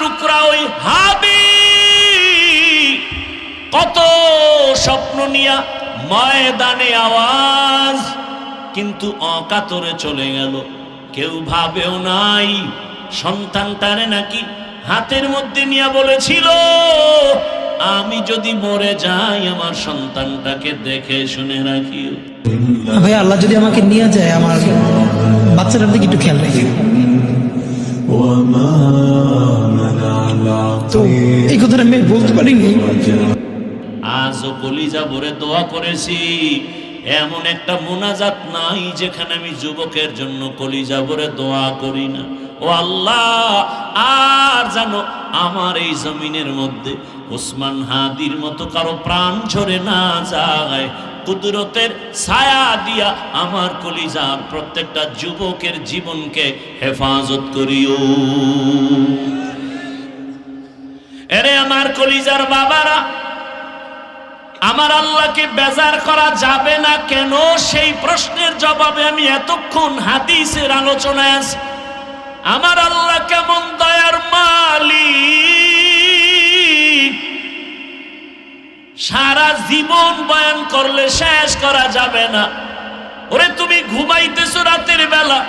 টুকরা ওই হাদি কত স্বপ্ন নিয়া ময়দানে আওয়াজ, কিন্তু অকাতরে চলে গেল। কেউ ভাবেও নাই সন্তানটারে নাকি হাতের মধ্যে নিয়ে বলেছিল, আমি যদি মরে যাই আমার সন্তানটাকে দেখে শুনে রাখিও। ভাই আল্লাহ যদি আমাকে নিয়ে যায় আমার বাচ্চাটার দিকে একটু খেয়াল রাখি। তো এই কথাটা আমি বলতে পারিনি। আজও কলিজা ভরে দোয়া করেছি, এমন একটা মোনাজাত নাই যেখানে আমি যুবকের জন্য কলিজা ভরে দোয়া করি না। ও আল্লাহ, আর জানো আমার এই জমিনের মধ্যে ওসমান হাদির মতো কারো প্রাণ ঝরে না যায়। কুদরতের ছায়া দিয়া আমার কলিজার প্রত্যেকটা যুবকের জীবনকে হেফাজত করিও। এরে আমার কলিজার বাবারা, আমার আল্লাহকে বেজার করা যাবে না কেন, সেই প্রশ্নের জবাবে আমি এতক্ষণ হাদিসের আলোচনায় আছি। আমার আল্লাহ কেমন দয়ার মালিক, সারা জীবন বয়ান করলে শেষ করা যাবে না। ওরে তুমি ঘুমাইতেছো রাতের বেলা,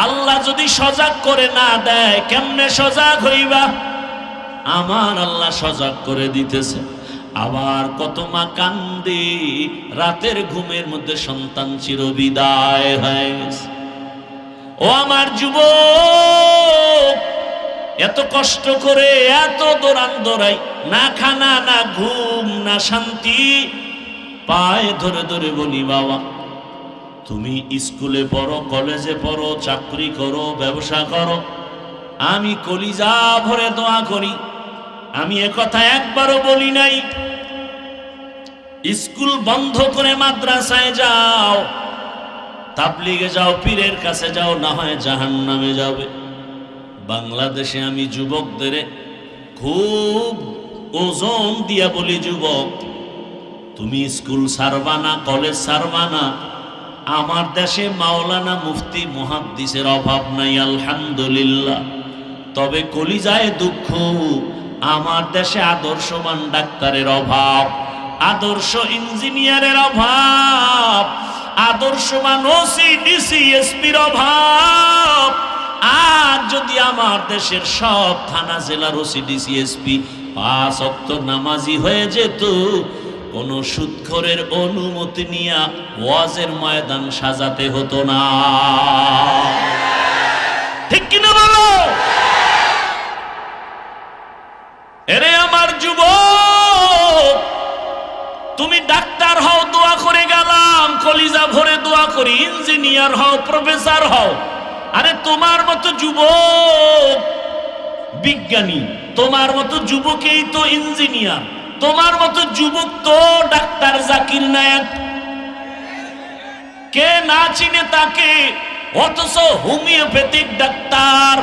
আল্লাহ যদি সজাগ করে না দেয় কেমনে সজাগ হইবা? আমার আল্লাহ সজাগ করে দিতেছে। আবার কত মা কান্দে, রাতের ঘুমের মধ্যে সন্তান চিরবিদায় হয়ে গেছে। ও আমার যুবক, এত কষ্ট করে এত দৌড়ান দৌড়াই, না খানা না ঘুম না শান্তি, পায়ে ধরে ধরে বলি বাবা তুমি স্কুলে পড়ো, কলেজে পড়ো, চাকরি করো, ব্যবসা করো, আমি কলিজা ভরে দোয়া করি। আমি একথা একবারও বলি নাই স্কুল বন্ধ করে মাদ্রাসায় যাও, তাবলিগে যাও, পীরের কাছে যাও, না হয় জাহান্নামে যাবে। বাংলাদেশে আমি যুবকদের খুব ওজন দিয়া বলি, যুবক তুমি স্কুল ছাড়বা না, কলেজ ছাড়বা না। আমার দেশে মাওলানা মুফতি মুহাদ্দিসের অভাব নাই আলহামদুলিল্লাহ, তবে কলিজায় দুঃখ, আমার দেশে আদর্শবান ডাক্তারের অভাব, আদর্শ ইঞ্জিনিয়ারের অভাব, আদর্শবান ওসি ডিসি এসপির অভাব। আর যদি আমার দেশের সব থানা জেলার ওসি ডিসি এসপি 5 ওয়াক্ত নামাজি হয়ে যেত, কোন সুদখোরের অনুমতি নিয়ে ওয়াজের ময়দান সাজাতে হতো না। ঠিক কিনা বলো? এরে আমার যুবক, তুমি ডাক্তার হও, দোয়া করে গেলাম, কলিজা ভরে দোয়া করি। ইঞ্জিনিয়ার হও, প্রফেসর হও, আরে তোমার মতো যুবক বিজ্ঞানী, তোমার মতো যুবকেই তো ইঞ্জিনিয়ার, তোমার মতো যুবক তো ডাক্তার জাকির নায়েক। কে না চিনে তাকে? অথচ হোমিওপ্যাথিক ডাক্তার,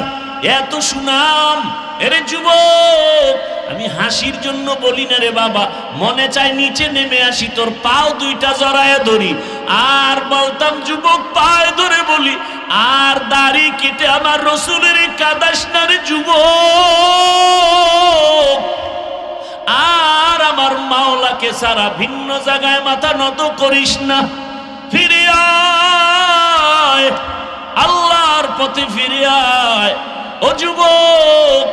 এত সুনাম। এরে যুবক, আমি হাসির জন্য বলি না রে বাবা, মনে চাই নিচে নেমে আসি, তোর পাও দুইটা জড়ায় ধরি, আর বলতাম যুবক পায়ে ধরে বলি, আর দাড়ি কেটে আমার রসুলের কাদাস না রে যুবক, আর আমার মাওলাকে সারা ভিন্ন জায়গায় মাথা নত করিস না। ফিরে আয়, আল্লাহর পথে ফিরে আয়। ও যুবক,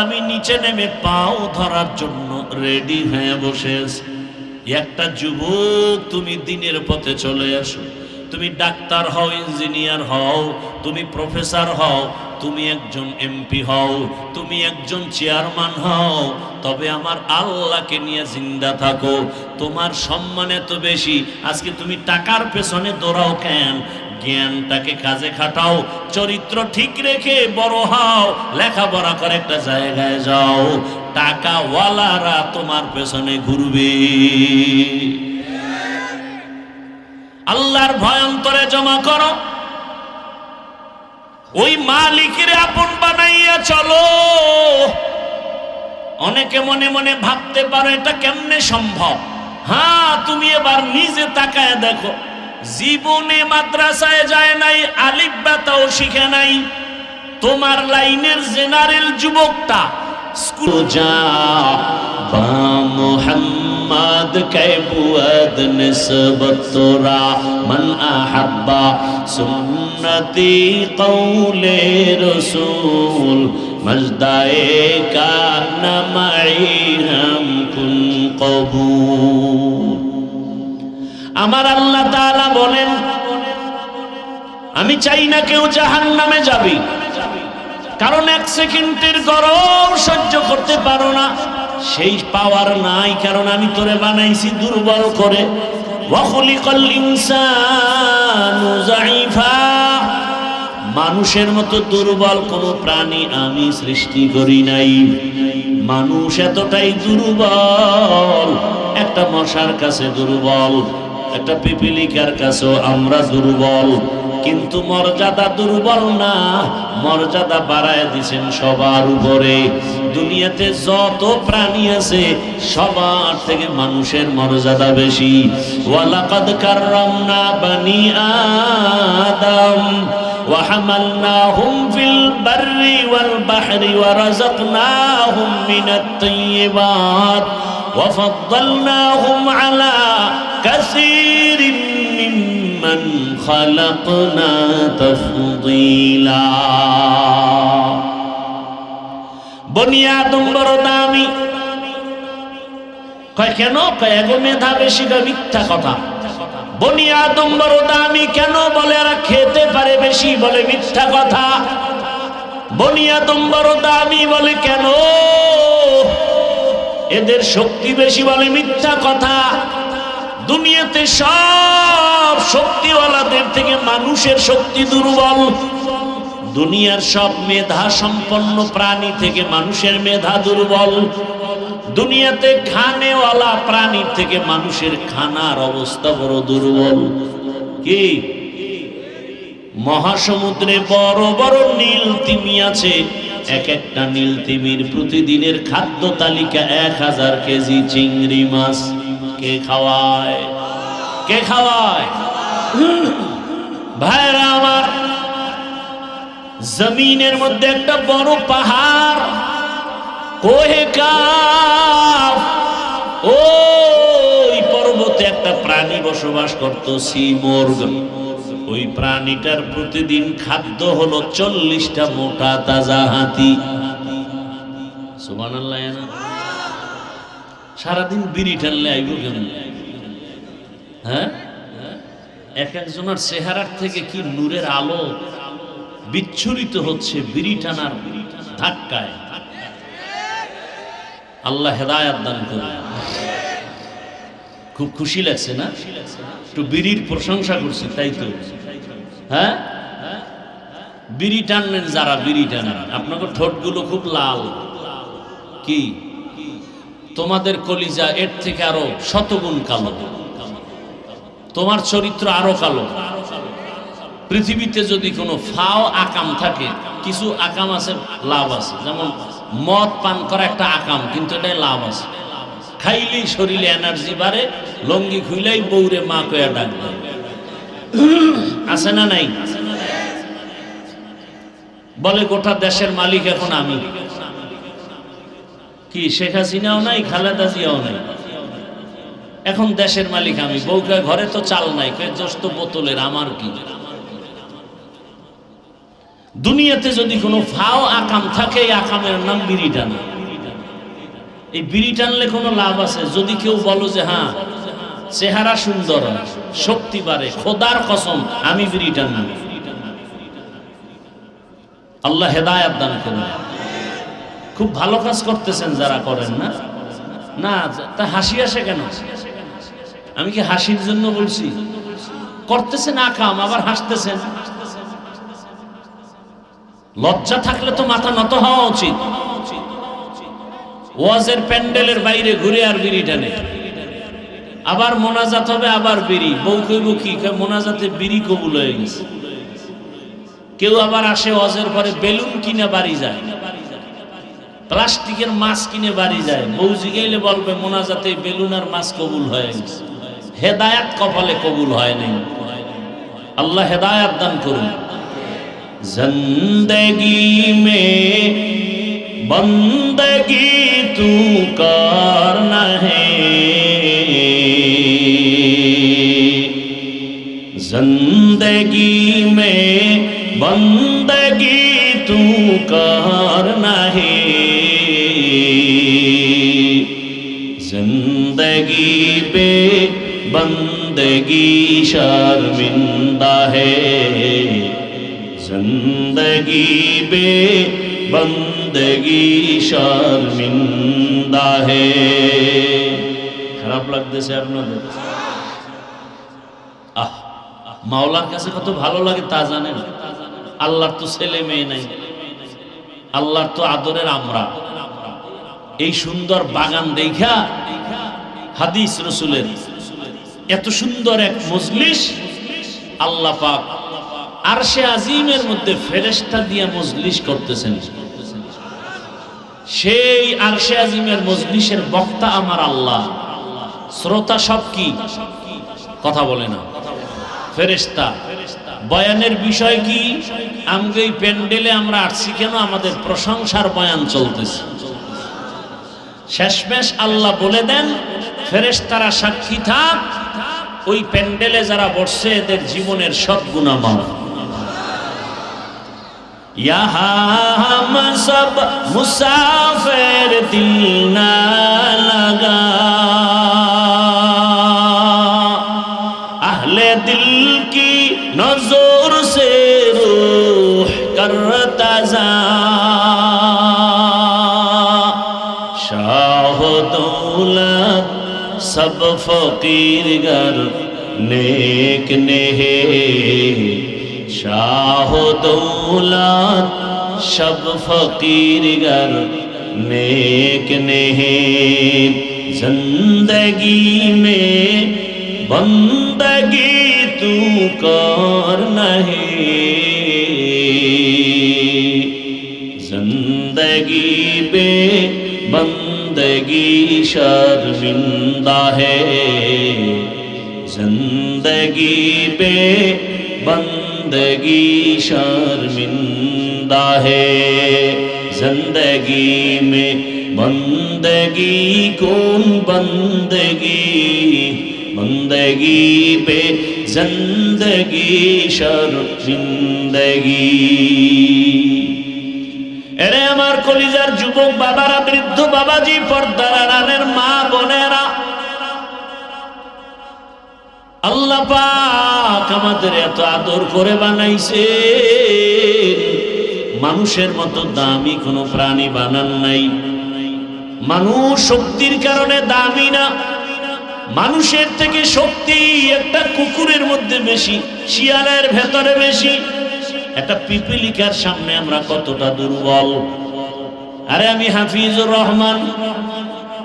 আমি নিচে নেমে পাও ধরার জন্য রেডি হয়ে বসে আছি। একটা যুবক, তুমি দিনের পথে চলে আসো। তুমি ডাক্তার হও, ইঞ্জিনিয়ার হও, তুমি প্রফেসর হও, তুমি একজন এমপি হও, তুমি একজন চেয়ারম্যান হও, তবে আমার আল্লাহকে নিয়ে জিন্দা থাকো। তোমার সম্মান এত বেশি, আজকে তুমি টাকার পেছনে দৌড়াও কেন? জ্ঞানটাকে কাজে খাটাও, চরিত্র ঠিক রেখে বড় হও, লেখাপড়া করে একটা জায়গায় যাও, টাকাওয়ালারা তোমার পেছনে ঘুরবে। আল্লাহর ভয় অন্তরে জমা করো, ওই মালিকের আপন বানাইয়া চলো। অনেকে মনে মনে ভাবতে পারো এটা কেমনে সম্ভব। হ্যাঁ, তুমি এবার নিজে তাকায় দেখো, জীবনে মাদ্রাসায় যায় নাই, আলিফ বাতাও শিখে নাই। তোমার লাইনের জেনারেল যুবকটা स्कूल जा बा मोहम्मद कै बुअद निस्बत तोरा मन अहब्बा सुन्नती कौले रसूल मजदाए का नमई हम कुन कबूल। আমার আল্লাহ তাআলা বলেন আমি চাই না কেউ জাহান্নামে যাবে, কারণ এক সেকেন্ডের গরম সহ্য করতে পারো না, সেই পাওয়ার নাই, কারণ আমি তোরে বানাইছি দুর্বল করে। ওয়া খুলিকাল ইনসানু যায়ীফা, মানুষের মতো দুর্বল কোন প্রাণী আমি সৃষ্টি করি নাই। মানুষ এতটাই দুর্বল, একটা মশার কাছে দুর্বল, একটা পিপিলিকার কাছেও আমরা দুর্বল, কিন্তু মর্যাদা দুর্বল না, মর্যাদা বাড়ায় দিয়েছেন সবার উপরে। দুনিয়াতে যত প্রাণী আছে সবার থেকে মানুষের মর্যাদা বেশি। ওয়ালাকাদ কাররামনা বানি আদম ওয়া হামালনাহুম ফিল বাররি ওয়াল বাহরি ওয়া রাযাকনাহুম মিনাত তাইয়্যিবাত ওয়া ফাদ্দালনাহুম আলা কাসীরিন মিম্মান খালাকনা তাফদীলা। বনি আদম বড় দামি। কয় কেন? কয় এগো মেধা বেশি। মিথ্যা কথা। বনি আদম বড় দামি কেন? বলে এরা খেতে পারে বেশি, বলে মিথ্যা কথা। বনি আদম বড় দামি বলে কেন? এদের শক্তি বেশি, বলে মিথ্যা কথা। দুনিয়াতে সব শক্তিওয়ালাদের থেকে মানুষের শক্তি দুর্বল। দুনিয়ার সব মেধা সম্পন্ন প্রাণী থেকে মানুষের মেধা দুর্বল। দুনিয়াতে খানেওয়ালা প্রাণীর থেকে মানুষের খানার অবস্থা বড় দুর্বল। কি মহাসমুদ্রে বড় বড় নীল তিমি আছে, এক একটা নীল তিমির প্রতিদিনের খাদ্য তালিকা 1000 কেজি চিংড়ি মাছ। কে খাওয়ায়? কে খাওয়ায়? ভাইরা আমার, জমিনের মধ্যে একটা বড় পাহাড়, কোহে কাফ, ওই পর্বতে একটা প্রাণী বসবাস করত, সিমর্গ। ওই প্রাণীটার প্রতিদিন খাদ্য হলো 40টা মোটা তাজা হাতি। সুবহানাল্লাহ। না সারাদিন বিড়ি টানলে আইব কেমন? হ্যাঁ, এক একজনের চেহারার থেকে কি নূরের আলো বিচ্ছুরিত হচ্ছে বিড়ি টানার ধাক্কায়। আল্লাহ হেদায়েত দান করুন। খুব খুশি লাগছে না? একটু বিড়ির প্রশংসা করছি, তাই তো? হ্যাঁ, বিড়ি টানেন যারা, বিড়ি টানেন, আপনাদের ঠোঁটগুলো খুব লাল। কি তোমাদের কলিজা এর থেকে আরো শতগুণ কালো, তোমার চরিত্র আরো কালো। পৃথিবীতে যদি কোনো ফাও আকাম থাকে, কিছু আকাম আছে লাভ আছে, যেমন মদ পান করা একটা আকাম, কিন্তু এটাই লাভ আছে। খাইলেই শরীরে এনার্জি বাড়ে, লঙ্গি খুইলেই বউরে মা কয়া ডাকবে। আছে না নাই? বলে গোটা দেশের মালিক এখন আমি। কি শেখ হাসিনাও নাই, খালেদা জিয়াও নাই, এখন দেশের মালিক আমি। বউকে ঘরে তো চাল নাই, জস্ত বোতলের, আমার কি? দুনিয়াতে যদি কোনো ফাও আকাম থাকে, এই আকামের নাম বিড়ি টানা। এই বিড়ি টানলে কোনো লাভ আছে? যদি কেউ বলো যে হ্যাঁ চেহারা সুন্দর, শক্তি বাড়ে, খোদার কসম আমি বিড়ি টানি। আল্লাহ হেদায়েত দান করুন। খুব ভালো কাজ করতেছেন যারা করেন না, না তা হাসি আসে কেন? আমি কি হাসির জন্য বলছি? করতেছেন আকাম, আবার হাসতেছেন। লজ্জা থাকলে তো মাথা নত হওয়া উচিত। ওয়াজের প্যান্ডেলের বাইরে ঘুরে আর বিড়ি টানে, আবার মোনাজাত হবে, আবার বিড়ি। বউ কইব কি, মোনাজাতে বিড়ি কবুল হয়ে গেছে। কেউ আবার আসে ওয়াজের পরে বেলুন কিনে বাড়ি যায়, প্লাস্টিকের মাছ কিনে বাড়ি যায়। বউ জিগাইলে বলবে মোনাজাতে বেলুন আর মাছ কবুল হয়ে গেছে। হেদায়াত কপালে কবুল হয় নাই। আল্লাহ হেদায়াত দান করুন। জিন্দেগি মে बंदगी तू करना है, जिंदगी में बंदगी तू करना है, जिंदगी पे बंदगी शर्मिंदा है, जिंदगी बे बंदगी शर्मिंदा है। খারাপ লাগতেছে আপনাদের? মাওলার কাছে কত ভালো লাগে তা জানেন? আল্লাহর তো ছেলে মেয়ে নাই, আল্লাহর তো আদরের আমরা। এই সুন্দর বাগান দেখা হাদিস রসুলের এত সুন্দর এক মজলিস আল্লাহ পাক আরশে আজিমের মধ্যে ফেরেশতা দিয়ে মজলিস করতেছেন। সেই আরশে আজিমের মজলিসের বক্তা আমার আল্লাহ, শ্রোতা সব কি কথা বলে না ফেরেশতা। বয়ানের বিষয় কি? আমাকে এই প্যান্ডেলে আমরা আসছি কেন? আমাদের প্রশংসার বয়ান চলতেছে। শেষমেশ আল্লাহ বলে দেন ফেরেশতারা সাক্ষী থাক, ওই প্যান্ডেলে যারা বসছে এদের জীবনের সব গুনাহ মাফ। यहाँ हम सब मुसाफिर दिल ना लगा, अहले दिल की नजर से रूह करता जा, शाह दौलत सब फकीर गर नेक नेहे, शाह दौलत शब फकीर गर नेक नेहे, जिंदगी में बंदगी तू करना है, जिंदगी बे बंदगी शर्मिंदा है, जिंदगी बे बंदगी शर्मिंदा है, जिंदगी में बंदगी कौन बंदगी, बंदगी पे जिंदगी शर्मिंदगी। এরে আমার কলিজার যুবক বাবারা, বৃদ্ধ বাবাজি, পর্দার আড়ালের মা বোনেরা, আল্লাহ পাক আমাদের এত আদর করে বানাইছে, মানুষের মতো দামি কোনো প্রাণী বানান নাই। মানুষ শক্তির কারণে দামি না, মানুষের থেকে শক্তি একটা কুকুরের মধ্যে বেশি, শিয়ালের ভেতরে বেশি। একটা পিপিলিকার সামনে আমরা কতটা দুর্বল। আরে আমি হাফিজুর রহমান,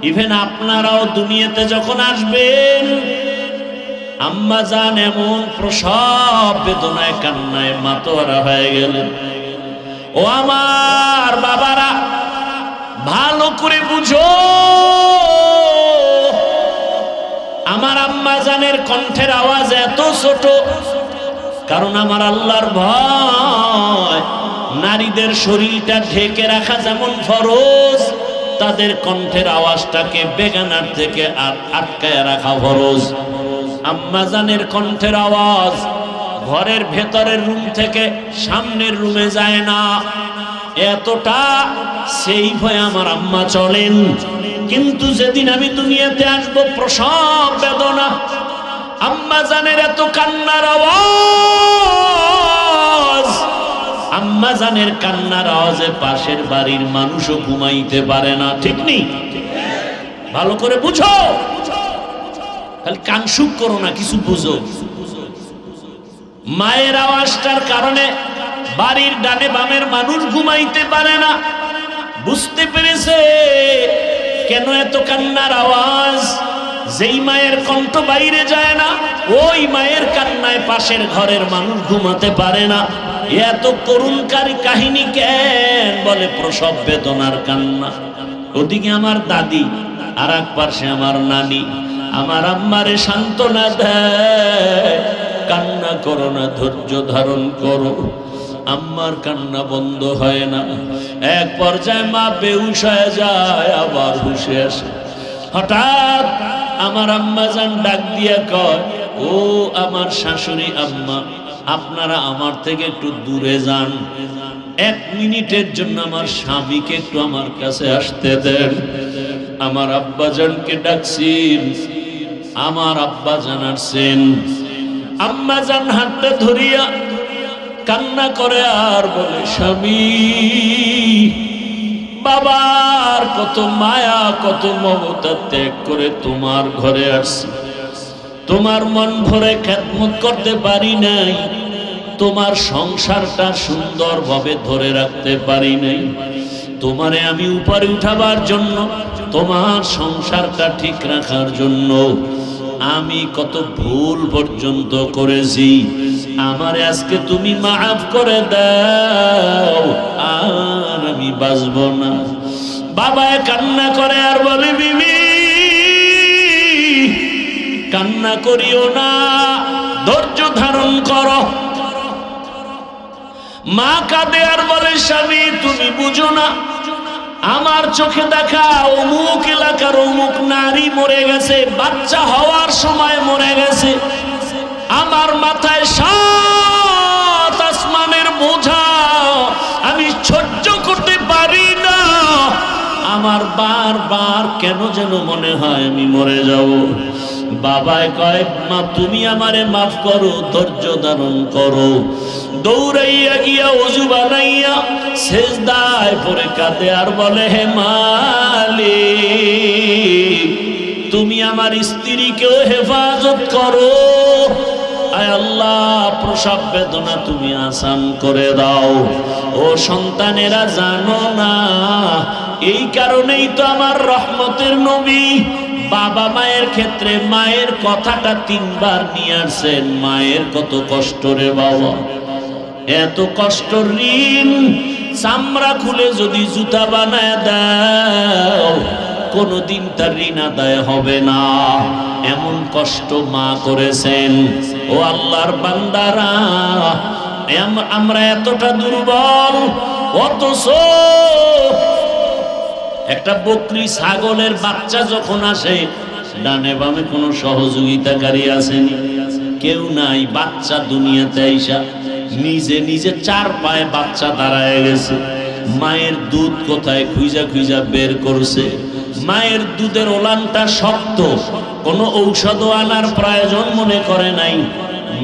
ইভেন আপনারাও দুনিয়াতে যখন আসবেন, আম্মা জান এমন প্রসব বেদনায় কান্নায় মাতোয়ারা হয়ে গেলেন। ও আমার বাবারা, ভালো করে বুঝো, আমার আম্মা জানের কণ্ঠের আওয়াজ এত ছোট, কারণ আমার আল্লাহর ভয়। নারীদের শরীরটা ঢেকে রাখা যেমন ফরজ, তাদের কণ্ঠের আওয়াজটাকে বেগানার থেকে আটকায় রাখা ফরজ। আম্মা জানের কণ্ঠের আওয়াজ ঘরের ভেতরের রুম থেকে সামনের রুমে যায় না, এতটা সেই ভয়ে আমার আম্মা চলেন। কিন্তু যেদিন আমি দুনিয়াতে আসবো, প্রসব বেদনা, আম্মা জানের এত কান্নার আওয়াজ, আম্মা জানের কান্নার আওয়াজে পাশের বাড়ির মানুষও ঘুমাইতে পারে না। ঠিক নেই? ভালো করে বুঝো, খালি কানসুক করো না, কিছু বুঝো। মায়ের আওয়াজটার কারণে বাড়ির ডানে বামের মানুষ ঘুমাইতে পারে না। বুঝতে পেরেছে কেন এত কান্নার আওয়াজ? যেই মায়ের কণ্ঠ বাইরে যায় না, ওই মায়ের কান্নায় পাশের ঘরের মানুষ ঘুমাতে পারে না। এত করুণকারী কাহিনী কেন? বলে প্রসব বেদনার কান্না। ওদিকে আমার দাদি, আর এক পাশে আমার নানি আমার আম্মারে সান্ত্বনা দেয়, কান্না করো না, ধৈর্য ধারণ করো। আম্মার কান্না বন্ধ হয় না। এক পর্যায়ে মা বেহুশ হয়ে যায়, আবার হুশে আসে। হঠাৎ আমার আম্মা জান ডাক দিয়া কয়, ও আমার শাশুড়ি আম্মা, আপনারা আমার থেকে একটু দূরে যান, 1 মিনিটের জন্য আমার স্বামীকে একটু আমার কাছে আসতে দেন। আমার আব্বা জানকে ডাকছেন, আমার আব্বা জান আসছেন। আম্মা জান হাতটা ধরিয়া কান্না করে আর বলে, স্বামী, বাবার কত মায়া কত মমতা ত্যাগ করে তোমার ঘরে আসছি, তোমার মন ভরে খেদমত করতে পারি নাই, তোমার সংসারটা সুন্দরভাবে ধরে রাখতে পারি নাই। তোমারে আমি উপরে উঠাবার জন্য, তোমার সংসারটা ঠিক রাখার জন্য আমি কত ভুল পর্যন্ত করেছি। আমারে আজকে তুমি মাফ করে দাও, আর আমি বাঁচব না। বাবা কান্না করে আর বলে, বিবি কান্না করিও না, ধৈর্য ধারণ করো। মা কাঁদে আর বলে, স্বামী তুমি বুঝো না, আমার চোখে দেখা অমুক এলাকার অমুক নারী মরে গেছে, বাচ্চা হওয়ার সময় মরে গেছে। আমার মাথায় 7 আসমানের বোঝা, আমি সহ্য করতে পারি না। আমার বারবার কেন যেন মনে হয় আমি মরে যাব। বাবায় কয়, মা তুমি আমারে মাফ করো, ধৈর্য ধারণ করো। দৌড়াইয়া গিয়া ওযু বানাইয়া সেজদায় পড়ে কাঁদে আর বলে, হে মালিক, তুমি আমার স্ত্রীকেও হেফাজত করো। আয় আল্লাহ, প্রসব বেদনা তুমি আসান করে দাও। ও সন্তানেরা, জানো না, এই কারণেই তো আমার রহমতের নবী বাবা মায়ের ক্ষেত্রে মায়ের কথাটা 3 বার নিয়ে আসছেন। মায়ের কত কষ্ট রে বাবা, এত কষ্ট, ঋণ চামড়া খুলে যদি জুতা বানায় দাও, কোনদিন তার ঋণ আদায় হবে না। এমন কষ্ট মা করেছেন। ও আল্লাহর বান্দারা, আমরা এতটা দুর্বল, অথচ একটা বকরি ছাগলের বাচ্চা যখন আসে, ডানে বামে কোনো সহযোগিতাকারী আসেনি, কেউ নাই। বাচ্চা দুনিয়াতে আইসা নিজে নিজে 4 পায়ে বাচ্চা দাঁড়ায় গেছে। মায়ের দুধ কোথায় খুঁজা খুঁজা বের করছে। মায়ের দুধের ওলানটা শক্ত, কোনো ঔষধও আনার প্রয়োজন মনে করে নাই।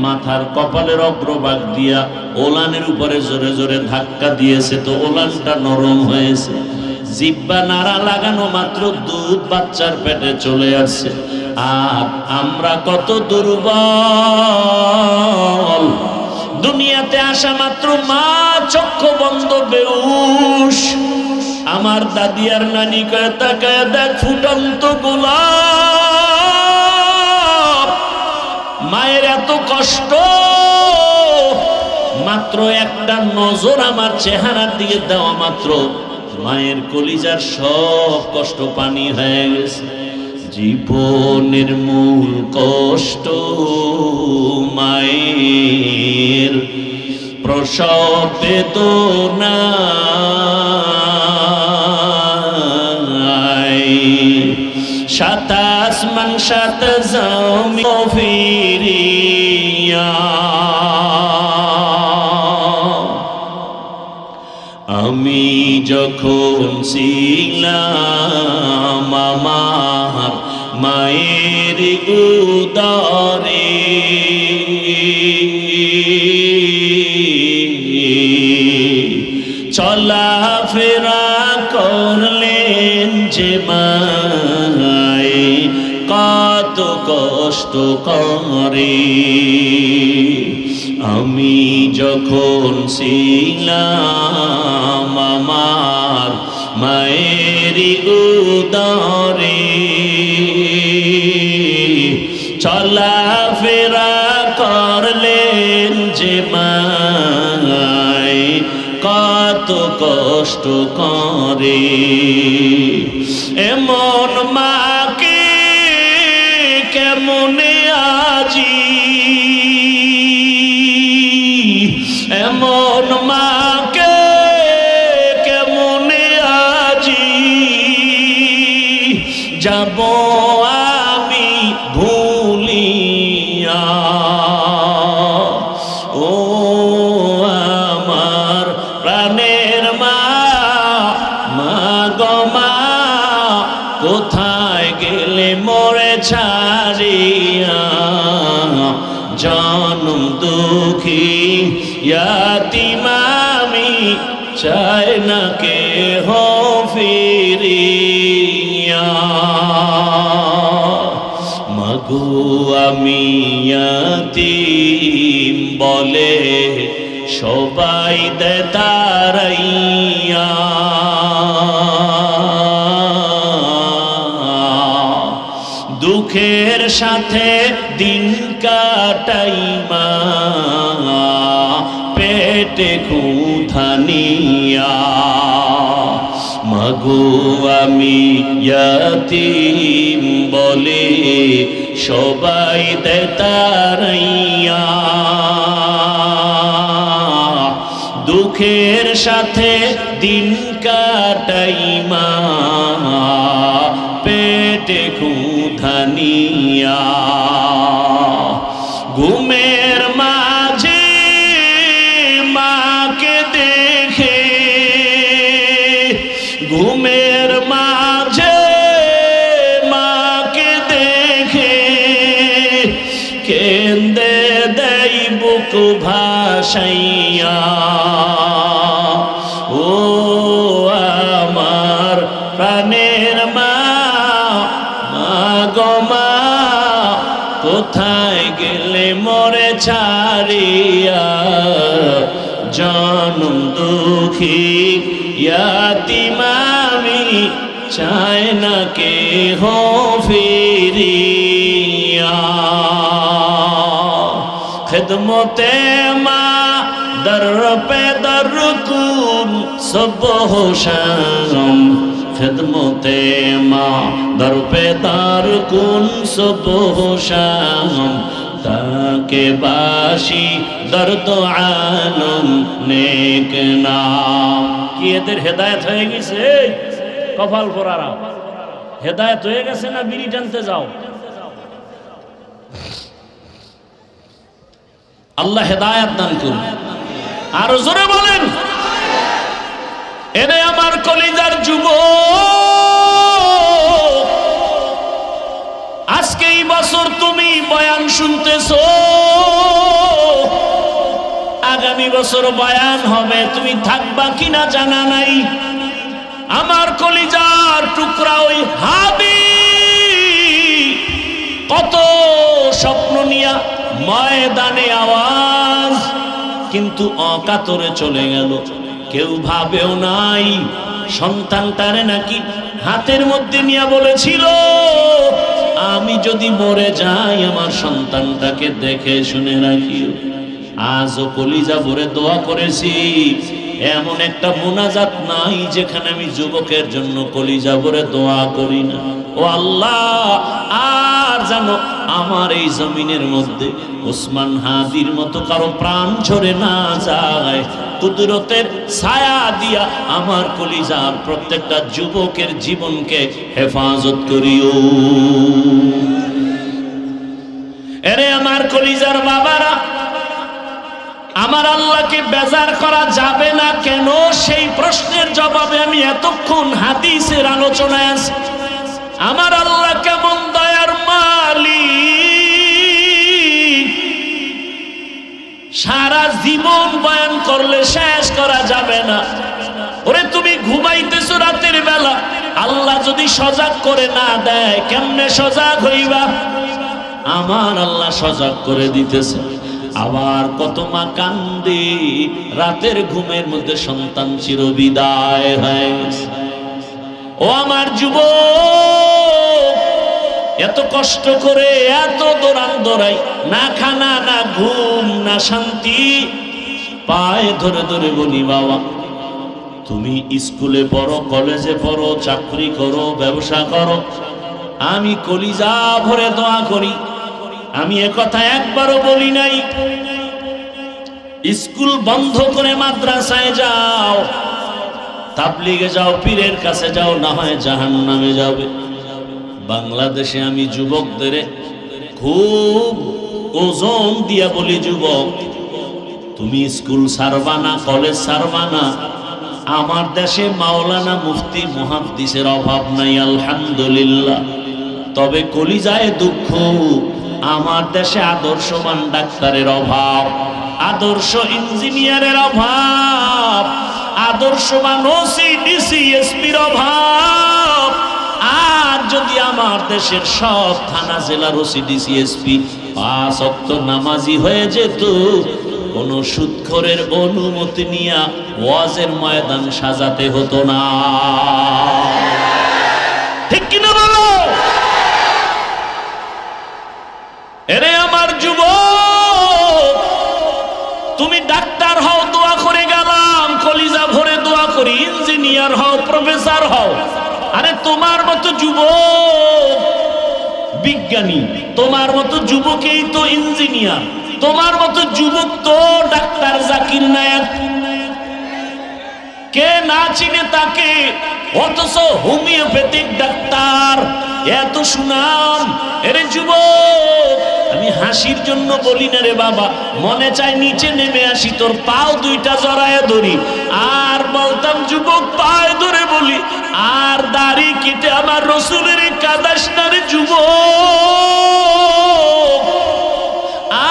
মাথার কপালের অগ্রভাগ দিয়া ওলানের উপরে জোরে জোরে ধাক্কা দিয়েছে, তো ওলানটা নরম হয়েছে। জিব্বা নাড়া লাগানো মাত্র দুধ বাচ্চার পেটে চলে আসছে। আর আমরা কত দুর্বল, দুনিয়াতে আসা মাত্র মা চক্ষু বন্ধ, বেহুশ। আমার দাদি আর নানি কয়ে, তাকায় দেখ ফুটন্ত গোলাপ। মায়ের এত কষ্ট, মাত্র একটা নজর আমার চেহারার দিকে দেওয়া মাত্র মায়ের কলিজার সব কষ্ট পানি হয়ে গেছে। জীবনের মূল কষ্ট মায়ের, প্রসব বেদনা, 7 আসমান 7 জমিন ফিরিয়া, আমি যখন ছিলাম আমার মায়ের উদরে, চলাফেরা করলেন যে মায়ে, কত কষ্ট করে। আমি যখন ছিলাম আমার মায়ের উদরে, চলাফেরা করলেন যে মায়ে, কত কষ্ট করে। এমন মাকে কেমনে আজি, এমন মা যাব আমি ভুলিয়া। ও আমার প্রাণের মা, মা গো মা, কোথায় গেলে মোরে ছাড়িয়া? জনম দুঃখী ইয়াতীম আমি, চাই না কেহ ফিরিয়া। মাগো আমি ইয়াতীম বলে সবাই দেয় তাড়াইয়া। দুঃখের সাথে দিন কাটাই মা, পেটে ক্ষুধা নিয়া। মাগো আমি ইয়াতীম বলে সবাই দেয় তাড়াইয়া। দুঃখের সাথে দিন কাটাই মা, পেটে ক্ষুধা নিয়া। ঘুমের মাঝে মাকে দেখে, ঘুমের মাঝে মাকে দেখে, কেন্দে দেই বুক ভাসাইয়া। ও আমার প্রাণের মা, মা গো মা, কোথায় গেলে মোরে ছাড়িয়া? জনম দুঃখী ইয়াতীম আমি, চাই না কেহ ফিরিয়া। খিদমতে মা দর পে দর কুন সুবহ শাম। খিদমতে মা দর পে দর কুন সুবহ শাম। তাকে বাসি দর্দ আলম নেক নাম। কি এদের হেদায়েত হয়ে গেছে? কপাল পোড়ারা হেদায়েত হয়ে গেছে না বিড়ি টানতে যাও? আল্লাহ হেদায়েত দান করুন। আরো জোরে বলেন। এরে আমার কলিজার যুবক, আজকে এই বছর তুমি বয়ান শুনতেছো, আগামী বছর বয়ান হবে, তুমি থাকবা কিনা জানা নাই। আমার কলিজার টুকরা ওই হাদি কত স্বপ্ন নিয়া ময়দানে আওয়াজ, কিন্তু অকাতরে চলে গেল। কেউ ভাবেও নাই সন্তানটারে নাকি হাতের মধ্যে নিয়ে বলেছিল, আমি যদি মরে যাই আমার সন্তানটাকে দেখে শুনে রাখিও। আজও কলিজা ভরে দোয়া করেছি, এমন একটা মোনাজাত নাই যেখানে আমি যুবকের জন্য কলিজা ভরে দোয়া করি না। ও আল্লাহ, আর জানো আমার এই জমিনের মধ্যে ওসমান হাদির মতো কারো প্রাণ ঝরে না যায়। কুদরতের ছায়া দিয়া আমার কলিজার প্রত্যেকটা যুবকের জীবনকে হেফাজত করিও। এরে আমার কলিজার বাবারা, আমার আল্লাহকে বেজার করা যাবে না কেন? সেই প্রশ্নের জবাবে আমি এতক্ষণ হাদিসের আলোচনায় আছি। আমার আল্লাহ কেমন দয়ার মালিক, সারা জীবন বয়ান করলে শেষ করা যাবে না। ওরে তুমি ঘুমাইতেছো রাতের বেলা, আল্লাহ যদি সজাগ করে না দেয় কেমনে সজাগ হইবা? আমার আল্লাহ সজাগ করে দিতেছে। আবার কত মা কান্দে রাতের ঘুমের মধ্যে সন্তান চিরবিদায় হয়ে গেছে। ও আমার যুবক, এত কষ্ট করে এত দৌড়ান দৌড়াই, না খানা না ঘুম না শান্তি, পায়ে ধরে ধরে বলি বাবা তুমি স্কুলে পড়ো, কলেজে পড়ো, চাকরি করো, ব্যবসা করো, আমি কলিজা ভরে দোয়া করি। আমি একথা একবারও বলি নাই স্কুল বন্ধ করে মাদ্রাসায় যাও, তাবলিগে যাও, পীরের কাছে যাও, না হয় জাহান্নামে যাবে। বাংলাদেশে আমি যুবকদের খুব ওজন দিয়া বলি, যুবক তুমি স্কুল ছাড়বা না, কলেজ ছাড়বা না। আমার দেশে মাওলানা মুফতি মুহাদ্দিসের অভাব নাই আলহামদুলিল্লাহ, তবে কলিজায় দুঃখ, আমার দেশে আদর্শবান ডাক্তারের অভাব, আদর্শ ইঞ্জিনিয়ারের অভাব, আদর্শবান ওসি ডিসি এসপির অভাব। আর যদি আমার দেশের সব থানা জেলার ওসি ডিসি এসপি 5 ওয়াক্ত নামাজি হয়ে যেত, কোন সুদখোরের অনুমতি নিয়ে ওয়াজের ময়দান সাজাতে হতো না। ঠিক কিনা বলো? এরে আমার যুবক, তুমি ডাক্তার হও, দোয়া করে গেলাম, কলিজা ভরে দোয়া করি, ইঞ্জিনিয়ার হও, প্রফেসর হও। আরে তোমার মতো যুবক বিজ্ঞানী, তোমার মতো যুবকেই তো ইঞ্জিনিয়ার, তোমার মতো যুবক তো ডাক্তার জাকির নায়েক। কে না চিনে তাকে? অথচ হোমিওপ্যাথিক ডাক্তার, এত সুনাম। এরে যুবক, আমি হাসির জন্য বলি না রে বাবা, মনে চাই নিচে নেমে আসি, তোর পাও দুইটা জড়ায় ধরি। আর বলতাম যুবক পায়ে ধরে বলি, আর দাড়ি কেটে আমার রসুলের কাদাস না রে যুবক।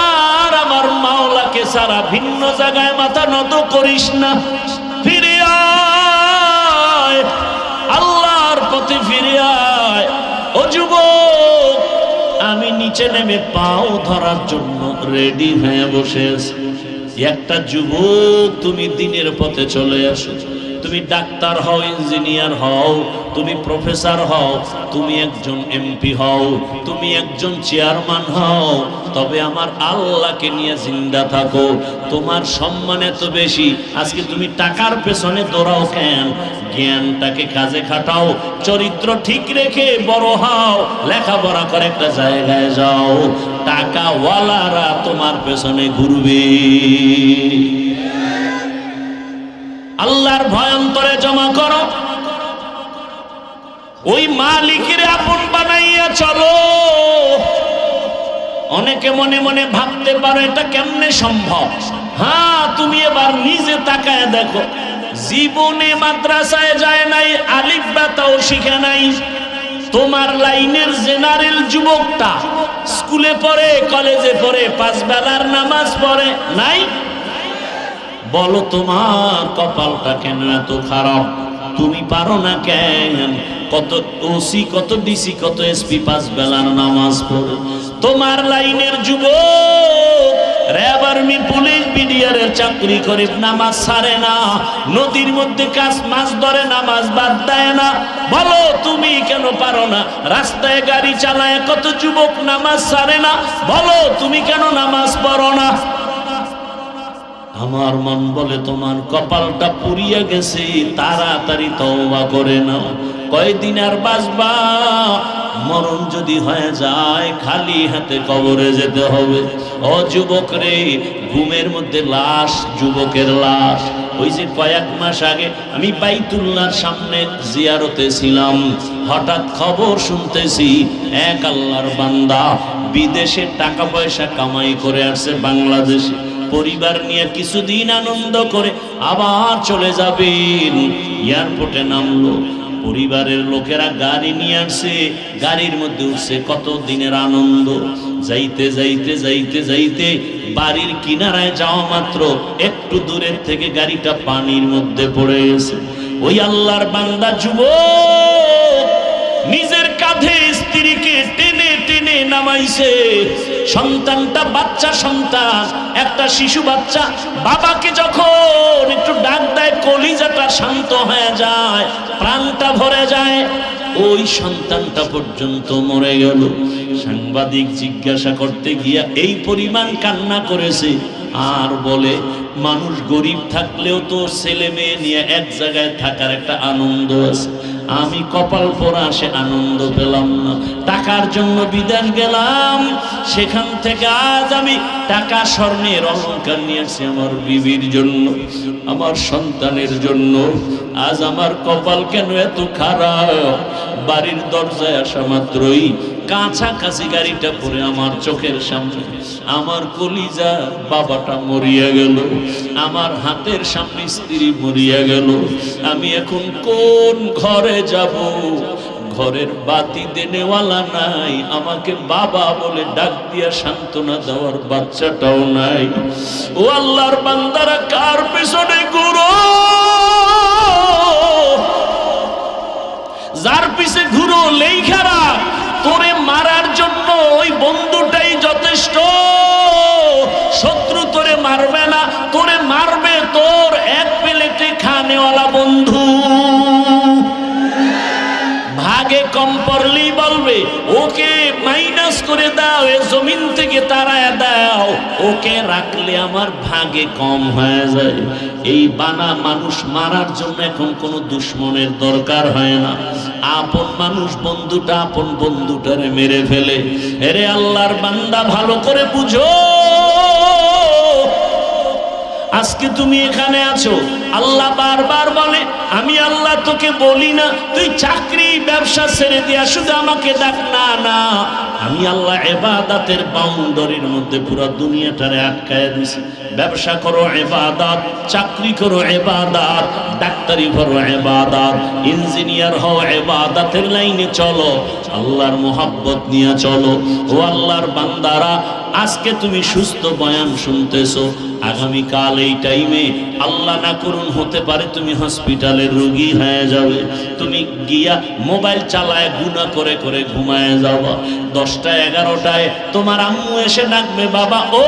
আর আমার মাওলাকে সারা ভিন্ন জায়গায় মাথা নত করিস না, ফিরে আয়, আল্লাহর পথে ফিরে আয়। ও যুবক, আমি নিচে নেমে পাও ধরার জন্য রেডি হয়ে বসে আছি। একটা যুবক, তুমি দিনের পথে চলে আসো, তুমি ডাক্তার হও, ইঞ্জিনিয়ার হও, তুমি প্রফেসর হও, তুমি একজন এমপি হও, তুমি একজন চেয়ারম্যান হও, তবে আমার আল্লাহকে নিয়ে জিন্দা থাকো। তোমার সম্মান এত বেশি, আজকে তুমি টাকার পেছনে দৌড়াও কেন? জ্ঞানটাকে কাজে খাটাও, চরিত্র ঠিক রেখে বড় হও, লেখাপড়া করে একটা জায়গায় যাও, টাকাওয়ালারা তোমার পেছনে ঘুরবে। আল্লাহর ভয় অন্তরে জমা করো, ওই মালিকের আপন বানাইয়া চলো। অনেকে মনে মনে ভাবতে পারো এটা কেমনে সম্ভব। হ্যাঁ, তুমি এবার নিজে তাকায় দেখো, জীবনে মাদ্রাসায় যায় নাই, আলিফ বা তাও শিখে নাই। তোমার লাইনের জেনারেল যুবকটা স্কুলে পড়ে, কলেজে পড়ে, 5 বেলার নামাজ পড়ে নাই। বলো তোমার কপালটা কেন এত খারাপ? তুমি পারো না কেন? কত ওসি, কত ডিসি, কত এসপি 5 বেলার নামাজ পড়ে। তোমার লাইনের যুবক র্যাব, আর্মি, পুলিশ, বিডিআরের চাকরি করে, নামাজ ছাড়ে না, নদীর মধ্যে মাছ ধরে, নামাজ বাদ দেয় না। বলো তুমি কেন পারো না? রাস্তায় গাড়ি চালায় কত যুবক নামাজ ছাড়ে না, বলো তুমি কেন নামাজ পড়ো না? আমার মন বলে তোমার কপালটা পুড়িয়ে গেছে, তাড়াতাড়ি তওবা করে নাও। কয়দিন আর বাঁচবা? মরণ যদি হয়ে যায় খালি হাতে কবরে যেতে হবে। ও যুবক রে, ঘুমের মধ্যে লাশ, যুবকের লাশ। ওই যে কয়েক মাস আগে আমি বাইতুল্লাহর সামনে জিয়ারতে ছিলাম, হঠাৎ খবর শুনতেছি এক আল্লাহর বান্দা বিদেশে টাকা পয়সা কামাই করে আসছে বাংলাদেশে, পরিবার নিয়ে কিছুদিন আনন্দ করে আবার চলে যাবেন। এয়ারপোর্টে নামলো, পরিবারের লোকেরা গাড়ি নিয়ে আসছে, গাড়ির মধ্যে উঠছে, কত দিনের আনন্দ। যাইতে যাইতে যাইতে যাইতে বাড়ির কিনারায় যাওয়া মাত্র একটু দূরের থেকে গাড়িটা পানির মধ্যে পড়ে গেছে। ওই আল্লাহর বান্দা যুবক নিজের কাঁধে স্ত্রীকে টেনে টেনে নামাইছে। সন্তানটা বাচ্চা সন্তান, একটা শিশু বাচ্চা, বাবাকে যখন একটু ডাক দেয় কলিজাটা শান্ত হয়ে যায়, প্রাণটা ভরে যায়। ওই সন্তানটা পর্যন্ত মরে গেল। সাংবাদিক জিজ্ঞাসা করতে গিয়া এই পরিমাণ কান্না করেছে। আর বলে মানুষ গরিব থাকলেও তো ছেলে মেয়ে নিয়ে এক জায়গায় থাকার একটা আনন্দ আছে, আমি কপাল পোড়া সে আনন্দ পেলাম না। টাকার জন্য বিদেশ গেলাম, সেখান থেকে আজ আমি টাকা স্বর্ণের অলংকার নিয়ে আসছি আমার বিবির জন্য, আমার সন্তানের জন্য। আজ আমার কপাল কেন এত খারাপ? বাড়ির দরজায় আসা মাত্রই কাছাকাছি গাড়িটা পড়ে আমার চোখের সামনে আমার কলিজা বাবাটা মরিয়া গেল, আমার হাতের সামনে স্ত্রী মরিয়া গেল। আমি এখন কোন ঘরে যাব? ঘরের বাতি দেনেওয়ালা নাই, আমাকে বাবা বলে ডাক দিয়া সান্ত্বনা দেওয়ার বাচ্চাটাও নাই। ও আল্লাহর বান্দারা, কার পেছনে ঘুরো? যার পিছে ঘুরো লেইখারা তোরে মারার জন্য ওই বন্ধুটাই যথেষ্ট। শত্রু তোরে মারবে না, তোরে মারবে তোর এক প্লেটে খানেওয়ালা বন্ধু। ভাগে কম পড়লেই বলবে ওকে মাইনাস করে দাও, এ জমিন থেকে তাড়ায় দাও, ওকে রাখলে আমার ভাগে কম হয়ে যায়। এই বানা মানুষ মারার জন্য এখন কোনো দুশ্মনের দরকার হয় না। আপন মানুষ বন্ধুটা আপন বন্ধুটারে মেরে ফেলে। এরে আল্লাহর বান্দা, ভালো করে বুঝো, আজকে তুমি এখানে আছো, আল্লাহ বারবার বলে আমি আল্লাহ তোকে বলি না তুই চাকরি ব্যবসা ছেড়ে দিয়া শুধু আমাকে ডাক। না না, আমি আল্লাহ ইবাদতের বাউন্ডারির মধ্যে পুরো দুনিয়াটারে আটকায় দিছি। ব্যবসা করো ইবাদত, চাকরি করো ইবাদত, ডাক্তারি করো ইবাদত, ইঞ্জিনিয়ার হও ইবাদতের লাইনে চলো, আল্লাহর মোহাব্বত নিয়ে চলো। ও আল্লাহর বান্দারা, আজকে তুমি সুস্থ বয়ান শুনতেছো, আগামীকাল এই টাইমে আল্লাহ না করুন হতে পারে তুমি হসপিটালের রোগী হয়ে যাবে। তুমি গিয়া মোবাইল চালায় গুনাহ করে করে ঘুমায় যাবা। 10টা 11টায় তোমার আম্মু এসে ডাকবে, বাবা ও,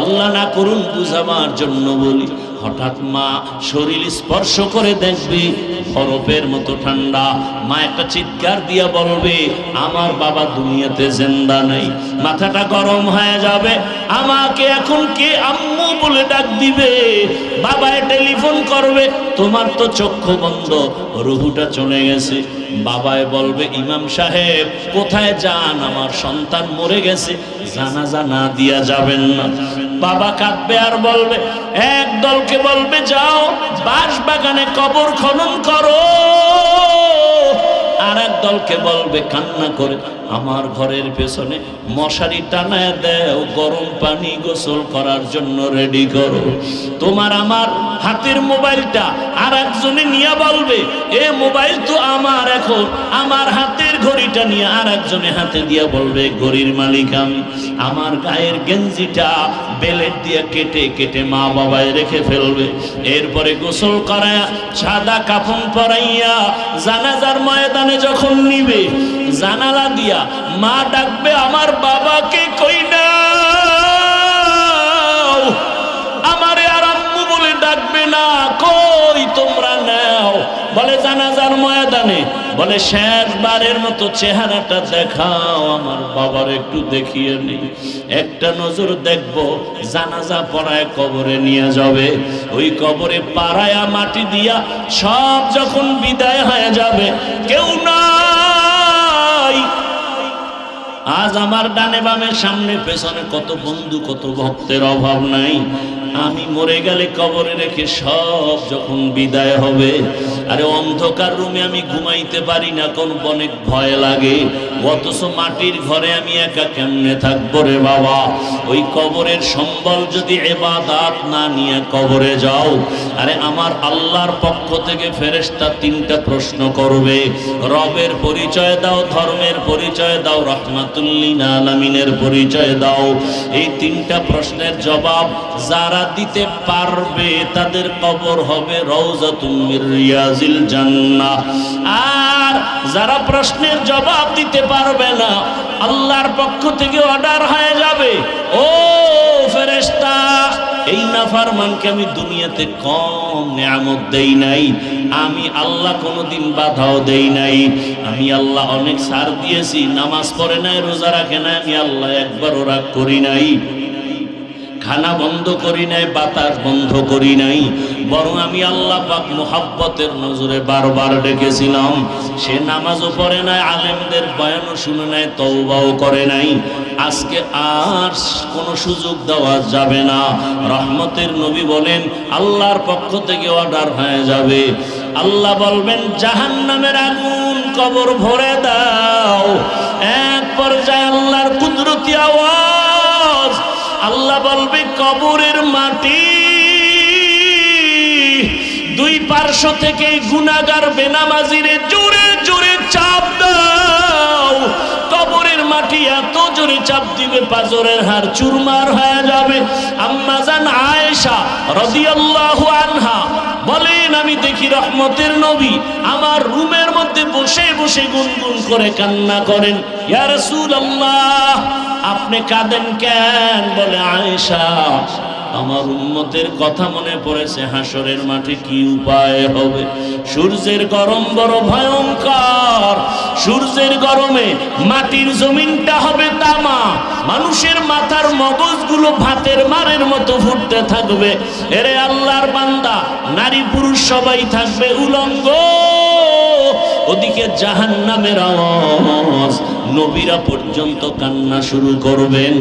আল্লাহ না করুন বুঝাবার জন্য বলি। হঠাৎ মা শরীর স্পর্শ করে দেখবে বরফের মতো ঠান্ডা। মা একটা চিৎকার দিয়া বলবে আমার বাবা দুনিয়াতে জিন্দা নেই। মাথাটা গরম হয়ে যাবে, আমাকে এখন কে আম্মু বলে ডাক দিবে? বাবায় টেলিফোন করবে, তোমার তো চক্ষু বন্ধ, রুহুটা চলে গেছে। বাবায় বলবে ইমাম সাহেব কোথায় যান, আমার সন্তান মরে গেছে, জানাজা না দিয়া যাবেন না। বাবা কাঁদবে আর বলবে, এক দলকে বলবে যাও বাঁশ বাগানে কবর খনন করো, আর এক দলকে বলবে কান্না করে আমার ঘরের পেছনে মশারি টানায় দেও, গরম পানি গোসল করার জন্য রেডি করো। তোমার আমার হাতের মোবাইলটা আর একজনে নিয়ে বলবে এ মোবাইল তো আমার, এখন আমার হাতের ঘড়িটা নিয়ে আর একজনে হাতে দিয়ে বলবে ঘড়ির মালিক আমি। আমার গায়ের গেঞ্জিটা বেলেট দিয়ে কেটে কেটে মা বাবায় রেখে ফেলবে। এরপরে গোসল করায়া সাদা কাফন পরাইয়া জানাজার ময়দানে যখন নিবে, জানালা দিয়া মা ডাকবে আমার বাবাকে কই নাও, আমারে আর আম্মু বলে ডাকবে না, কই তোমরা নাও। বলে জানাজার ময়দানে, বলে শেষবারের মতো চেহারাটা দেখাও, আমার বাবার একটু দেখিয়ে নেই, একটা নজর দেখবো। জানাজা পড়ায় কবরে নিয়ে যাবে, ওই কবরে পাড়ায়া মাটি দিয়া সব যখন বিদায় হয়ে যাবে, কেউ নাই। আজ আমার ডানে বামে সামনে পেছনে কত বন্ধু কত ভক্তের অভাব নাই। আমি মরে গেলে কবরে রেখে সব যখন বিদায় হবে, আরে অন্ধকার রুমে আমি ঘুমাইতে পারি না, কোন অনেক ভয় লাগে। অথচ মাটির ঘরে আমি একা কেমনে থাকবো রে বাবা? ওই কবরের সম্বল যদি ইবাদত না নিয়ে কবরে যাও, আরে আমার আল্লাহর পক্ষ থেকে ফেরেশতা 3টা প্রশ্ন করবে, রবের পরিচয় দাও, ধর্মের পরিচয় দাও, রাহমাতুল লিল আলামিনের পরিচয় দাও। এই 3টা প্রশ্নের জবাব যারা দিতে পারবে তাদের কবর হবে রওজাতুম মির রিয়াজিল জান্নাহ। আর যারা প্রশ্নের জবাব দিতে পারবে না, আল্লাহর পক্ষ থেকে অর্ডার হয়ে যাবে, ও ফেরেশতা এই নাফরমানকে আমি দুনিয়াতে কম নিয়ামত দেই নাই, আমি আল্লাহ কোনোদিন বাধাও দেই নাই, আমি আল্লাহ অনেক ছাড় দিয়েছি, নামাজ পড়ে নাই, রোজা রাখে নাই, আমি আল্লাহ একবারও রাগ করি নাই, খানা বন্ধ করি নাই, বাতাস বন্ধ করি নাই, বরং আমি আল্লাহ পাক মুহাব্বতের নজরে বারবার ডেকেছিলাম। সে নামাজও পড়ে নাই, আলেমদের বয়ানও শুনে নাই, তওবাও করে নাই। আজকে আর কোনো সুযোগ দেওয়া যাবে না। রহমতের নবী বলেন আল্লাহর পক্ষ থেকে অর্ডার হয়ে যাবে, আল্লাহ বলবেন জাহান্নামের আগুন কবর ভরে দাও। এক পর্যায়ে আল্লাহর কুদরতি আওয়াজ, আল্লাহ বলবে কবরের মাটি দুই পার্শ্ব থেকে গুনাহগার বেনামাজিরে জোরে জোরে চাপ দাও। কবরের মাটি এত জোরে চাপ দিবে পাজরের হাড় চুরমার হয়ে যাবে। আম্মা জান আয়েশা রাদিয়াল্লাহু আনহা বলেন, আমি দেখি রহমতের নবী আমার রুমের মধ্যে বসে বসে গুনগুন করে কান্না করেন। ইয়া রাসূলুল্লাহ, আপনি কাঁদেন কেন? বলে, আয়েশা, আমার উম্মতের কথা মনে পড়েছে, হাসরের মাঠে কি উপায় হবে। সূর্যের গরম বড় ভয়ঙ্কর, সূর্যের গরমে মাটির জমিনটা হবে তামা, মানুষের মাথার মগজগুলো ভাতের মারের মতো ফুটতে থাকবে। এরে আল্লাহর বান্দা, নারী পুরুষ সবাই থাকবে উলঙ্গ। ওদিকে জাহান্নামের আওয়াজ, নবীরা পর্যন্ত কান্না শুরু করবেন।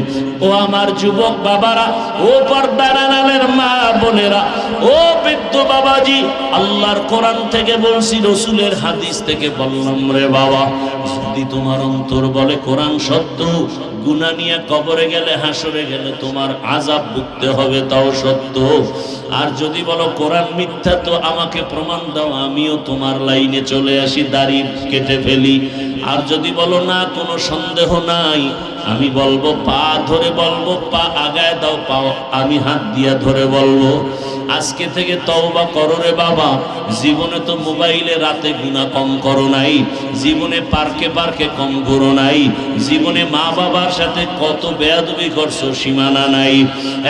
ও আমার যুবক বাবারা, ও পর্দার আড়ালের মা বোনেরা, ও বৃদ্ধ বাবাজি, আল্লাহর কোরআন থেকে বলছি, রসুলের হাদিস থেকে বললাম, রে বাবা, যদি তোমার অন্তর বলে কোরআন সত্য, গুনাহ নিয়ে কবরে গেলে হাসরে গেলে তোমার আযাব ভুগতে হবে, তাও সত্য। আর যদি বলো কোরআন মিথ্যা, তো আমাকে প্রমাণ দাও, আমিও তোমার লাইনে চলে আসি, দাড়ি কেটে ফেলি। আর যদি বলো না, কোনো সন্দেহ নাই, আমি বলবো পা ধরে বলবো, পা আগায় দাও, পাও আমি হাত দিয়া ধরে বলবো, আজকে থেকে তওবা করো রে বাবা। জীবনে তো মোবাইলে রাতে গুনাহ কম করো নাই, জীবনে পার্কে পার্কে কম ঘুরো নাই, জীবনে মা বাবার সাথে কত বেয়াদবি করছো সীমানা নাই।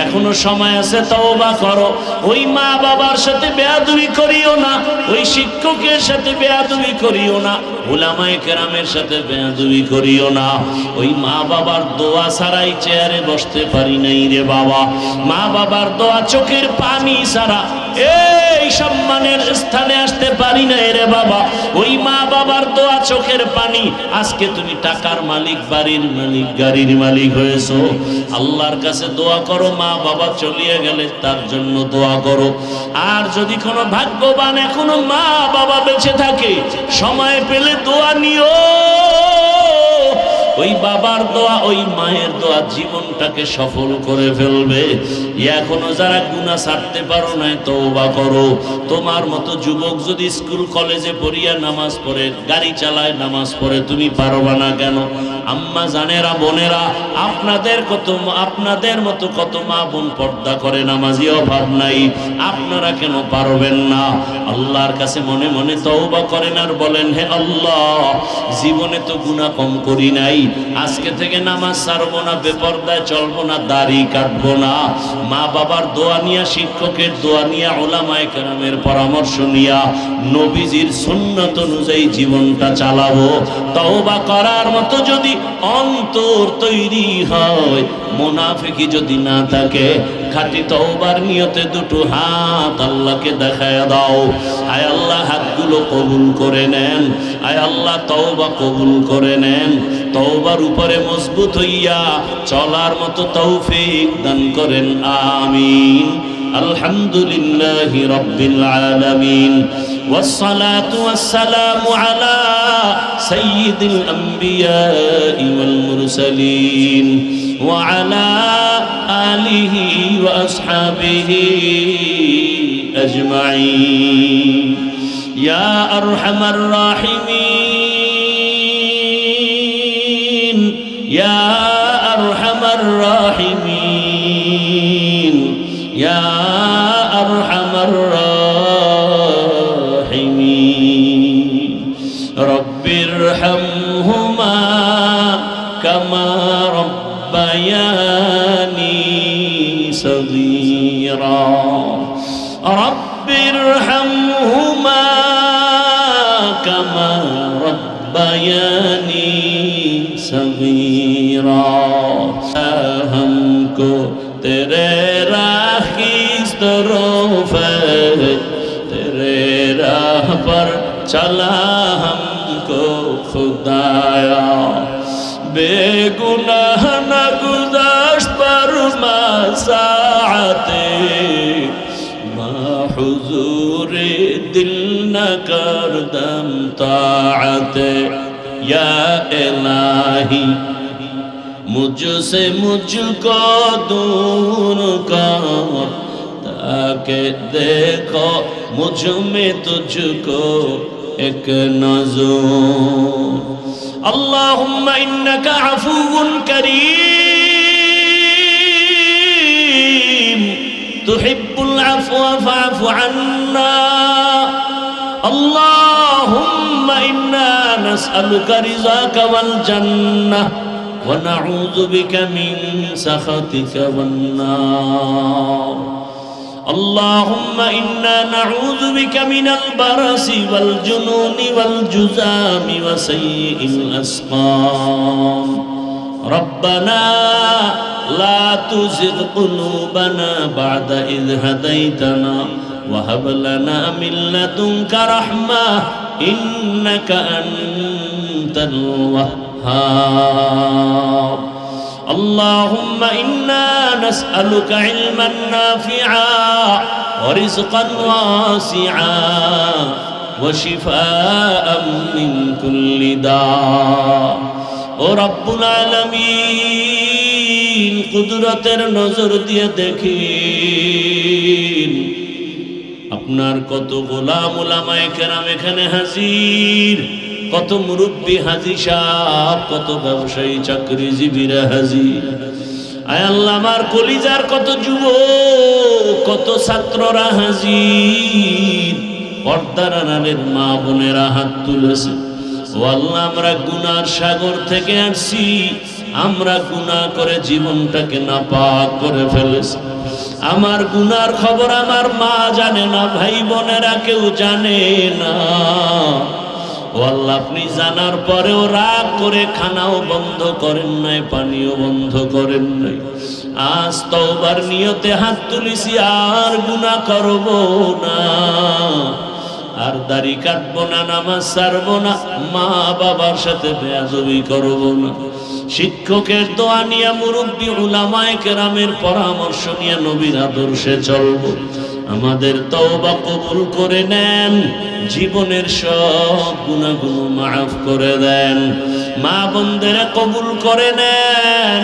এখনো সময় আছে, তওবা করো। ওই মা বাবার সাথে বেয়াদবি করিও না, ওই শিক্ষকের সাথে বেয়াদবি করিও না, উলামায়ে কেরামের সাথে বেয়াদবি করিও না। ওই মা বাবার দোয়া ছাড়াই চেয়ারে বসতে পারি নাই রে বাবা, মা বাবার দোয়া চোখের পানি ছাড়া এই সম্মানের স্থানে আসতে পারি না রে বাবা। ওই মা বাবার দোয়া চোখের পানি, আজকে তুমি টাকার মালিক, বাড়ির মালিক, গাড়ির মালিক হয়েছো। আল্লাহর কাছে দোয়া করো, মা বাবা চলিয়ে গেলে তার জন্য দোয়া করো। আর যদি কোনো ভাগ্যবান এখনো মা বাবা বেঁচে থাকে, সময় পেলে দোয়া নিও। ওই বাবার দোয়া, ওই মায়ের দোয়া জীবনটাকে সফল করে ফেলবে। এখনো যারা গুনাহ ছাড়তে পারো না, তওবা করো। তোমার মতো যুবক যদি স্কুল কলেজে পড়িয়া নামাজ পড়ে, গাড়ি চালায় নামাজ পড়ে, তুমি পারবা না কেন? আম্মা জানেরা, বোনেরা, আপনাদের মতো কত মা বোন পর্দা করে, নামাজি অভাব নাই, আপনারা কেন পারবেন না? আল্লাহর কাছে মনে মনে তওবা করেন আর বলেন, হে আল্লাহ, জীবনে তো গুনাহ কম করি নাই, আজকে থেকে নামাজ ছাড়বো না, বেপরদায় চলবো না, দাড়ি কাটবো না। মা বাবার দোয়া নিয়া, শিক্ষকের দোয়া নিয়া, উলামায়ে কেরামের পরামর্শ নিয়া, নবীজির সুন্নাত অনুযায়ী জীবনটা চালাবো। তওবা করার মতো যদি অন্তর তৈরি হয়, মুনাফিকি যদি না থাকে, খাঁটি তওবার নিয়তে দুটো হাত আল্লাহকে দেখায় দাও। আয় আল্লাহ, হাতগুলো কবুল করে নেন। আয় আল্লাহ, তওবা কবুল করে নেন। তওবার উপরে মজবুত হইয়া চলার মতো তৌফিক দান করেন, আমিন। আলহামদুলিল্লাহি রাব্বিল আলামিন, والصلاة والسلام على سيد الأنبياء والمرسلين وعلى آله وأصحابه أجمعين يا أرحم الراحمين يا أرحم الراحمين يا أرحم الراحمين رب ارحمهما كما ربياني صغيرا رب ارحمهما كما ربياني صغيرا हमको तेरे राह की तरफ तेरे राह पर चला हमको खुदाया बेगुनाह न गुज़श्त पर मसाअते मा हुज़ूर दिल न कर दम ताअत या इलाही मुझसे मुझको दूर कर ताकि देखो मुझ में तुझको एक नज़र अल्लाहुम्मा इन्नका अफुव्वुन करीम तुहिब्बुल अफ़्व फ़अफ़ु अन्ना अल्लाहुम्मा इन्ना नस्अलुका रिज़ाका वल जन्नह व नऊज़ु बिका मिन सख़तिका वन नार अल्लाहुम्मा इन्ना नऊज़ु बिका मिनल बरसी वल जुनूनि वल जुज़ामि व सय्यिल अस्क़ाम रब्बना ला तुज़िग़ क़ुलूबना बअद इज़ हदैतना व हब लना मिन लदुनका रहमा इन्नका अंतल वह्हाब اللهم إنا نسألك علما نافعا ورزقا واسعا وشفاء من كل داء ورب العالمين قدرتের নজর দিয়ে দেখেন আপনার কত গোলাম উলামায়ে কেরাম এখানে হাজির কত মুরব্বী হাজী সাহেব কত ব্যবসায়ী চাকরিজীবীরা হাজির আয় আল্লাহ আমার কলিজার কত যুবক কত ছাত্ররা হাজির পর্দার আড়ালের মা বোনেরা হাত তুলেছে ও আল্লাহ আমরা গুনার সাগর থেকে আসছি আমরা গুনাহ করে জীবনটাকে নাপাক করে ফেলেছি আমার গুনার খবর আমার মা জানে না ভাই বোনেরা কেউ জানে না ও আল্লাহ আপনি জানার পরেও রাগ করে খানাও বন্ধ করেন নাই পানিও বন্ধ করেন নাই আজ তওবার নিয়তে হাত তুলিছি আর গুনাহ করব না আর দাড়ি কাটবো না নামাজ ছাড়বো না মা বাবার সাথে বেয়াদবি করব না শিক্ষকের দোয়া নিয়ে মুরব্বী উলামায়ে কেরামের পরামর্শ নিয়ে নবীর আদর্শে চলব আমাদের তওবা কবুল করে নেন জীবনের সব গুনাহগুলো মাফ করে দেন মা বোনদের কবুল করে নেন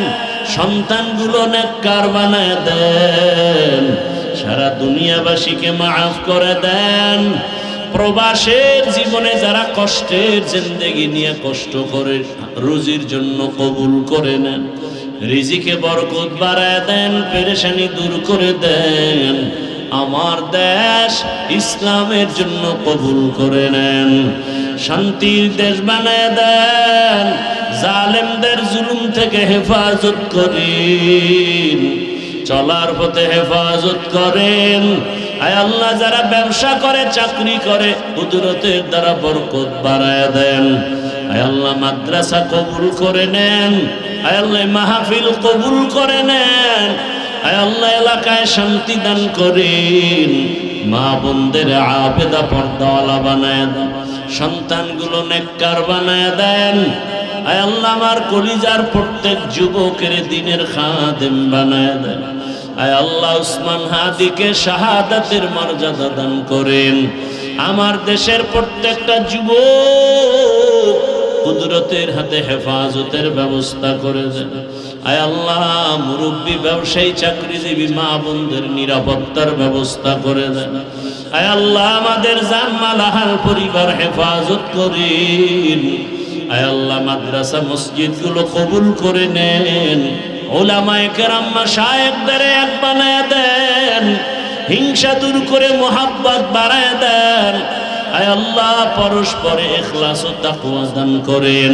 সন্তানগুলো নেককার বানায় দেন সারা দুনিয়াবাসীকে মাফ করে দেন প্রবাসের জীবনে যারা কষ্টের জিন্দেগি নিয়ে কষ্ট করে রুজির জন্য কবুল করে নেন রিজিকে বরকত বাড়ায় দেন পেরেশানি দূর করে দেন আমার দেশ ইসলামের জন্য কবুল করে নেন শান্তির দেশ বানায় দেন জালেমদের জুলুম থেকে হেফাজত করেন চলার পথে হেফাজত করেন আয় আল্লাহ যারা ব্যবসা করে চাকরি করে কুদরতের দ্বারা বরকত বাড়ায় দেন আয় আল্লাহ মাদ্রাসা কবুল করে নেন আয় আল্লাহ মাহফিল কবুল করে নেন আয় আল্লাহ এলাকায় শান্তি দান করেন মা বোনদের আবেদা পর্দাওয়ালা বানায় দেন সন্তানগুলো নেককার বানায় দেন আয় আল্লাহ আমার কলিজার প্রত্যেক যুবকের দ্বীনের খাদেম বানায় দেন আয় আল্লাহ উসমান হাদিকে শাহাদাতের মর্যাদা দান করেন আমার দেশের প্রত্যেকটা যুবক কুদরতের হাতে হেফাজতের ব্যবস্থা করে দেন আয় আল্লাহ মুরব্বী ব্যবসায়ী চাকরিজীবী মা বোনদের নিরাপত্তার ব্যবস্থা করে দেন আয় আল্লাহ আমাদের জানমাল আহাল পরিবার হেফাজত করেন আয় আল্লাহ মাদ্রাসা মসজিদগুলো কবুল করে নেন উলামায়ে কেরাম মাশায়েখদের এক বানায় দেন হিংসা দূর করে মোহাব্বত বাড়ায় দেন আয় আল্লাহ পরস্পরে ইখলাস ও তাকওয়া দান করেন।